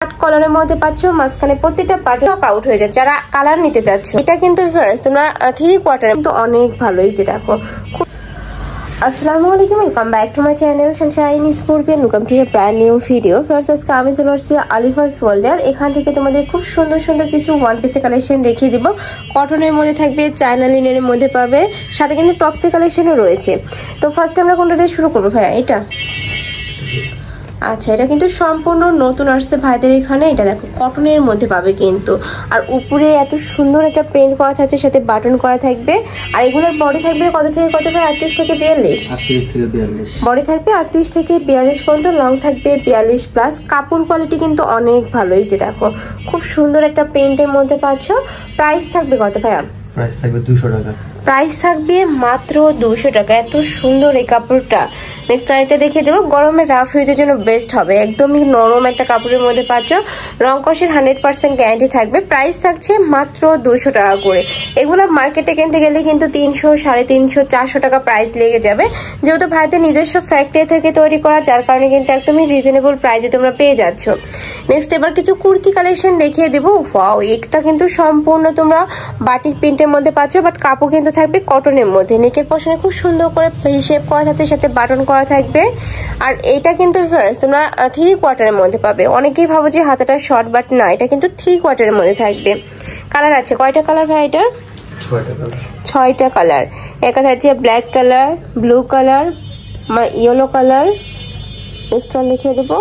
কলারের মধ্যে পাচ্ছ, মাঝখানে প্রত্যেকটা পার্ট আউট হয়ে যায় যারা কালার নিতে চাচ্ছ। এটা কিন্তু তোমরা 3 কোয়ার্টার কিন্তু অনেক ভালো। এই যে দেখো, আসসালামু আলাইকুম, welcome back to my channel Sunshine scorpion, welcome to A brand new video. First আজকে আমি চলে আসছি আলিফার্স ওয়ার্ল্ডের। এখান থেকে তোমাদের খুব সুন্দর সুন্দর কিছু ওয়ান পিসের কালেকশন দেখিয়ে দিব। কটনের মধ্যে থাকবে, চায়না লিনেনের মধ্যে পাবে, সাথে কিন্তু টপসের কালেকশনও রয়েছে। তো ফার্স্ট আমরা কোনটা দিয়ে শুরু করবো ভাইয়া? এটা আচ্ছা, এটা কিন্তু সম্পূর্ণ নতুন আসছে ভাইদের এখানে। এটা দেখো কটনের মধ্যে পাবে কিন্তু, আর উপরে এত সুন্দর একটা প্রিন্ট করা থাকছে, সাথে বাটন করা থাকবে। আর এগুলোর বডি থাকবে কত থেকে কত ভাই? 38 থেকে 42। বডি থাকবে 38 থেকে 42 পর্যন্ত, লং থাকবে 42 প্লাস। কাপড় কোয়ালিটি কিন্তু অনেক ভালো। এই যে দেখো খুব সুন্দর একটা প্রিন্টের মধ্যে পাচ্ছ। প্রাইস থাকবে কত ভাইয়া? প্রাইস থাকবে 200 টাকা। প্রাইস থাকবে মাত্র 200 টাকা। এত সুন্দর এই কাপড়টা। নেক্সট আরেকটা দেখিয়ে দেবো, গরমে রাফ ইউজের জন্য বেস্ট হবে। একদমই নরম একটা কাপড়ের মধ্যে পাচ্ছ, রং কষের 100% গ্যারান্টি থাকবে। প্রাইস থাকছে মাত্র 200 টাকা করে। এগুলো মার্কেটে কিনতে গেলে কিন্তু 300, 350, 400 টাকা প্রাইস লেগে যাবে। যেহেতু ভাইদের নিজস্ব ফ্যাক্টরি থেকে তৈরি করা, যার কারণে কিন্তু একদমই রিজনেবল প্রাইসে তোমরা পেয়ে যাচ্ছ। নেক্সট এবার কিছু কুর্তি কালেকশন দেখিয়ে দেবো। ওয়াও, একটা কিন্তু সম্পূর্ণ তোমরা বাটিক প্রিন্টের মধ্যে পাচ্ছ, বাট কাপড় কিন্তু থাকবে কটনের মধ্যে। নেকের পশনে খুব সুন্দর করে শেপ করা থাকছে, সাথে বাটন করা থাকবে। আর এইটা কিন্তু তোমরা 3 কোয়ার্টারের মধ্যে পাবে। অনেকেই ভাবো যে হাতাটা শর্ট, বাট না, এটা কিন্তু 3 কোয়ার্টারের মধ্যে থাকবে। কালার আছে কয়টা কালার ভাই? এটার 6টা কালার। একটা থাকছে black colour, blue colour, yellow colour. Next one দেখিয়ে দেবো।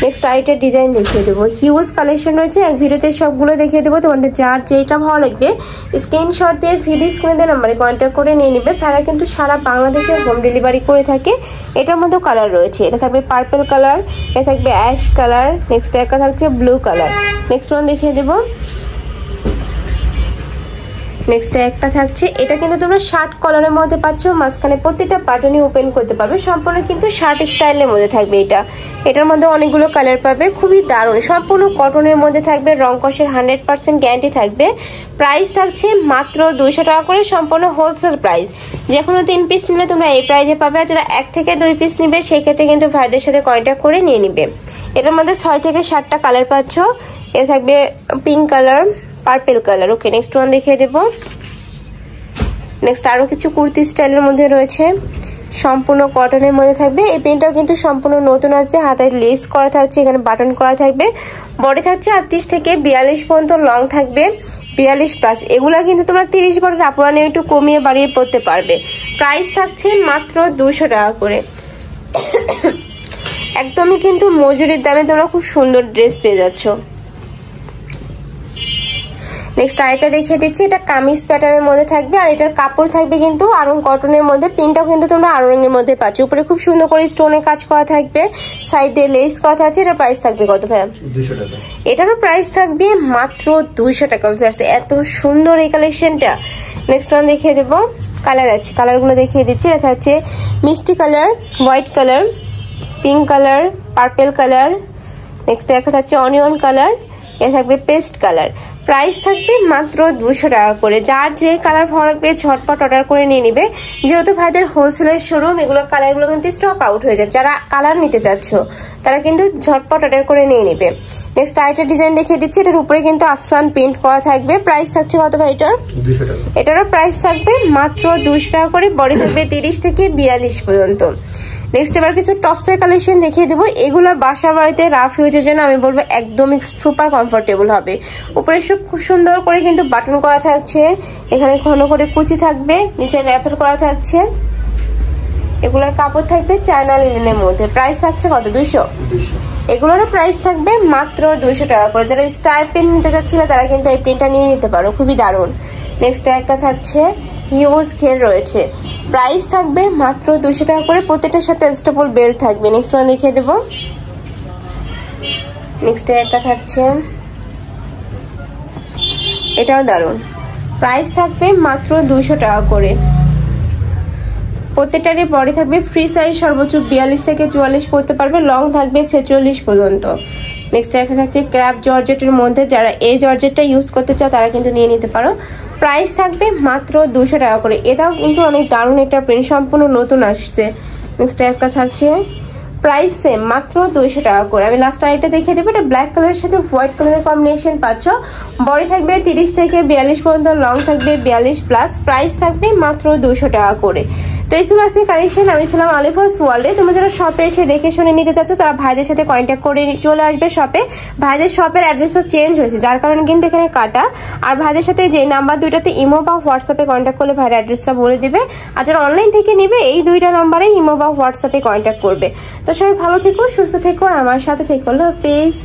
নেক্সট আইটার ডিজাইন দেখিয়ে দেবো। হিউজ কালেকশন রয়েছে, এক ভিডিওতে সবগুলো দেখিয়ে দেবো। তোমাদের যার যেটা ভালো লাগবে স্ক্রিনশট দিয়ে ভিডিও স্ক্রিনে নাম্বারে কন্ট্যাক্ট করে নিয়ে নিবে। তারা কিন্তু সারা বাংলাদেশে হোম ডেলিভারি করে থাকে। এটার মধ্যে কালার রয়েছে, এটা থাকবে পার্পল কালার, এটা থাকবে অ্যাশ কালার, নেক্সট একটা থাকছে ব্লু কালার। নেক্সট ওয়ান দেখিয়ে দেবো। নেক্সট একটা থাকছে, এটা কিন্তু তোমরা শার্ট কলারের মধ্যে পাচ্ছ, মাঝখানে প্রত্যেকটা বাটনই ওপেন করতে পারবে। সম্পূর্ণ কিন্তু শার্ট স্টাইলের মধ্যে থাকবে এটা। এটার মধ্যে অনেকগুলো কালার পাবে, খুবই দারুণ। সম্পূর্ণ কটনের মধ্যে থাকবে, রং কষের 100% গ্যারান্টি থাকবে। প্রাইস থাকছে মাত্র 200 টাকা করে, সম্পূর্ণ হোলসেল প্রাইস। যে কোনো 3 পিস নিলে তোমরা এই প্রাইসে পাবে। আর যারা 1 থেকে 2 পিস নিবে সেক্ষেত্রে কিন্তু ভাইদের সাথে কন্ট্যাক্ট করে নিয়ে নিবে। এটার মধ্যে 6 থেকে 7টা কালার পাচ্ছ। এটা থাকবে পিঙ্ক কালার, পার্পল কালার। ওকে, নেক্সট ওয়ান দেখিয়ে দেবো। নেক্সট আরো কিছু কুর্তি স্টাইলের মধ্যে রয়েছে, সম্পূর্ণ কটনের মধ্যে থাকবে। এই প্রিন্টটাও কিন্তু সম্পূর্ণ নতুন আছে, হাতায় লেস করা থাকছে, এখানে বাটন করা থাকবে। বডি থাকছে 38 থেকে 42 পর্যন্ত, লং থাকবে 42 প্লাস। এগুলা কিন্তু তোমরা 30 বছর আপুরা নিয়ে একটু কমিয়ে বাড়িয়ে পড়তে পারবে। প্রাইস থাকছে মাত্র 200 টাকা করে। একদমই কিন্তু মজুরির দামে তোমরা খুব সুন্দর ড্রেস পেয়ে যাচ্ছ। নেক্সট আরেকটা দেখিয়ে দিচ্ছি, এটা কামিজ প্যাটার্নের মধ্যে থাকবে। আর এটার কাপড় থাকবে কিন্তু আরং কটনের মধ্যে। প্রিন্টটাও কিন্তু তোমরা আরং এর মধ্যে পাচ্ছ। উপরে খুব সুন্দর করে স্টোনের কাজ করা থাকবে, সাইডে লেস করা থাকছে। এটা প্রাইস থাকবে কত ভাই? 200 টাকা। এটারও প্রাইস থাকবে মাত্র 200 টাকা। এত সুন্দর এই কালেকশনটা। নেক্সট ওয়ান দেখিয়ে দেবো। কালার আছে, কালারগুলো দেখিয়ে দিচ্ছি। এটা হচ্ছে মিষ্টি colour, white colour, pink colour, purple colour. Next একটা থাকছে অনিয়ন কালার, এটা থাকবে পেস্ট কালার। প্রাইস থাকবে মাত্র 200 টাকা করে। যার যে কালার ভালো লাগবে ঝটপট অর্ডার করে নিয়ে নিবে। যেহেতু ভাইদের হোলসেলের শোরুম, এগুলো কালারগুলো কিন্তু স্টক আউট হয়ে যায়। যারা কালার নিতে চাচ্ছ তারা কিন্তু ঝটপট অর্ডার করে নিয়ে নিবে। নেক্সট আরেকটা ডিজাইন দেখিয়ে দিচ্ছি। এটার উপরে কিন্তু আফসান প্রিন্ট করা থাকবে। প্রাইস থাকছে কত ভাই এটার? 200 টাকা। এটারও প্রাইস থাকবে মাত্র 200 টাকা করে। বডি থাকবে 30 থেকে 42 পর্যন্ত। নেক্সট এবার কিছু টপসের কালেকশন দেখিয়ে দেবো। এগুলো বাসা বাড়িতে রাফ ইউজের জন্য আমি বলবো একদমই সুপার কমফোর্টেবল হবে। উপরে সব খুব সুন্দর করে কিন্তু বাটন করা থাকছে, এখানে ঘন করে কুচি থাকবে, নিচে র্যাপেল করা থাকছে। এগুলোর কাপড় থাকবে চায়না লিনেনের মধ্যে। প্রাইস থাকছে কত? 200। এগুলোরও প্রাইস থাকবে মাত্র 200 টাকা করে। যারা স্টাইল প্রিন্ট নিতে চাচ্ছিল তারা কিন্তু এই প্রিন্টটা নিয়ে নিতে পারো, খুবই দারুণ। নেক্সট একটা থাকছে হিউজ ঘের রয়েছে। প্রাইস থাকবে মাত্র 200 টাকা করে। প্রত্যেকটার সাথে স্টেপল বেল্ট থাকবে। নেক্সট ওয়ান দেখিয়ে দেবো। নেক্সট একটা থাকছে, এটাও দারুণ। প্রাইস থাকবে মাত্র 200 টাকা করে। প্রত্যেকটারই বডি থাকবে ফ্রি সাইজ, সর্বোচ্চ 42 থেকে 44 পড়তে পারবে, লং থাকবে 46 পর্যন্ত। নেক্সট একটা থাকছে ক্র্যাপ জর্জেটের মধ্যে। যারা এই জর্জেটটা ইউজ করতে চাও তারা কিন্তু নিয়ে নিতে পারো। প্রাইস থাকবে মাত্র 200 টাকা করে। এটাও কিন্তু অনেক দারুণ একটা প্রিন্ট, সম্পূর্ণ নতুন আসছে। নেক্সট একটা থাকছে প্রাইস সেম, মাত্র 200 টাকা করে। আমি লাস্ট আরেকটা দেখিয়ে দেবো, এটা ব্ল্যাক কালারের সাথে হোয়াইট কালারের কম্বিনেশন পাচ্ছ। বডি থাকবে 30 থেকে 42 পর্যন্ত, লং থাকবে 42 প্লাস, প্রাইস থাকবে মাত্র 200 টাকা করে। তো এই ছিল আজকে কালেকশন। আমি ছিলাম আলিফাস ওয়ার্ল্ডে। তোমরা যারা শপে এসে দেখে শুনে নিতে চাচ্ছ তারা ভাইদের সাথে কন্ট্যাক্ট করে চলে আসবে শপে। ভাইদের শপের অ্যাড্রেসও চেঞ্জ হয়েছে, যার কারণে কিন্তু এখানে কাটা। আর ভাইদের সাথে যে নাম্বার দুইটাতে ইমো বা হোয়াটসঅ্যাপে কন্ট্যাক্ট করলে ভাইয়ের অ্যাড্রেসটা বলে দিবে। আর যারা অনলাইন থেকে নিবে এই দুইটা নাম্বারে ইমো বা হোয়াটসঅ্যাপে কন্ট্যাক্ট করবে। তো সবাই ভালো থেকো, সুস্থ থেকো, আর আমার সাথে থেকো। আল্লাহ হাফেজ।